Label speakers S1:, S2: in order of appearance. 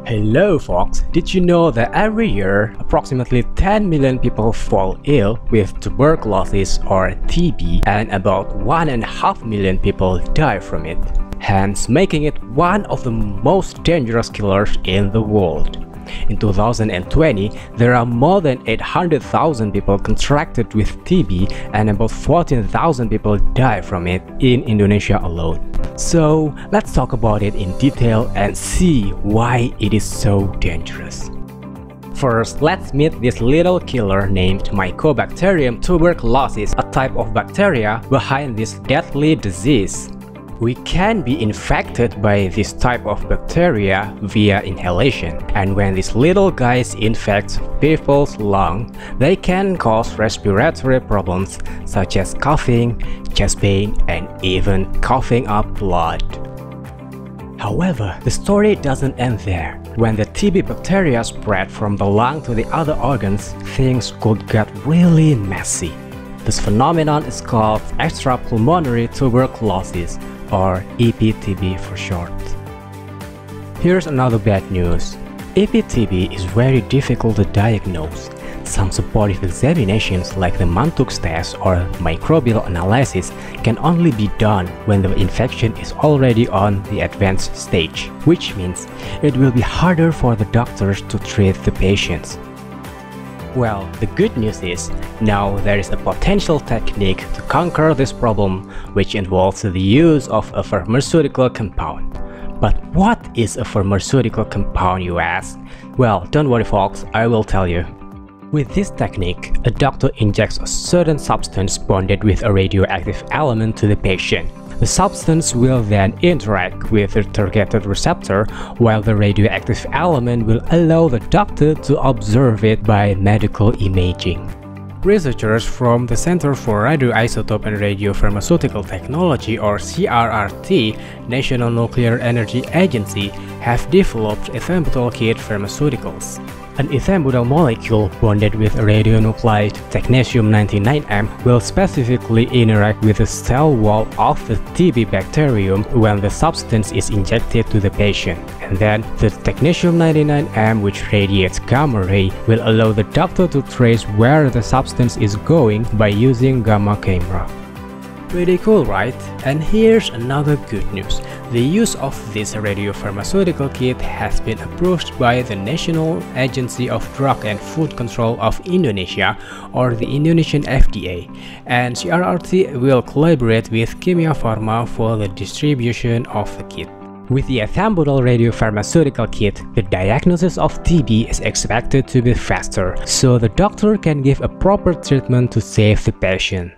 S1: Hello folks, did you know that every year approximately 10 million people fall ill with tuberculosis or TB and about 1.5 million people die from it, hence making it one of the most dangerous killers in the world. In 2020, there are more than 800,000 people contracted with TB and about 14,000 people die from it in Indonesia alone. So let's talk about it in detail and see why it is so dangerous. First, let's meet this little killer named Mycobacterium tuberculosis, a type of bacteria behind this deadly disease. We can be infected by this type of bacteria via inhalation, and when these little guys infect people's lungs, they can cause respiratory problems such as coughing, chest pain, and even coughing up blood. However, the story doesn't end there. When the TB bacteria spread from the lung to the other organs, things could get really messy. This phenomenon is called extrapulmonary tuberculosis, or EPTB for short. Here's another bad news. EPTB is very difficult to diagnose. Some supportive examinations like the Mantoux test or microbial analysis can only be done when the infection is already on the advanced stage, which means it will be harder for the doctors to treat the patients. Well, the good news is, now there is a potential technique to conquer this problem, which involves the use of a pharmaceutical compound. But what is a pharmaceutical compound, you ask? Well, don't worry folks, I will tell you. With this technique, a doctor injects a certain substance bonded with a radioactive element to the patient. The substance will then interact with the targeted receptor, while the radioactive element will allow the doctor to observe it by medical imaging. Researchers from the Center for Radioisotope and Radiopharmaceutical Technology, or CRRT, National Nuclear Energy Agency, have developed ethambutol kit pharmaceuticals. An ethambutol molecule bonded with a radionuclide technetium-99m will specifically interact with the cell wall of the TB bacterium when the substance is injected to the patient. And then the technetium-99m, which radiates gamma ray, will allow the doctor to trace where the substance is going by using gamma camera. Pretty cool, right? And here's another good news. The use of this radiopharmaceutical kit has been approved by the National Agency of Drug and Food Control of Indonesia, or the Indonesian FDA, and CRRT will collaborate with Kimia Pharma for the distribution of the kit. With the ethambutol radiopharmaceutical kit, the diagnosis of TB is expected to be faster, so the doctor can give a proper treatment to save the patient.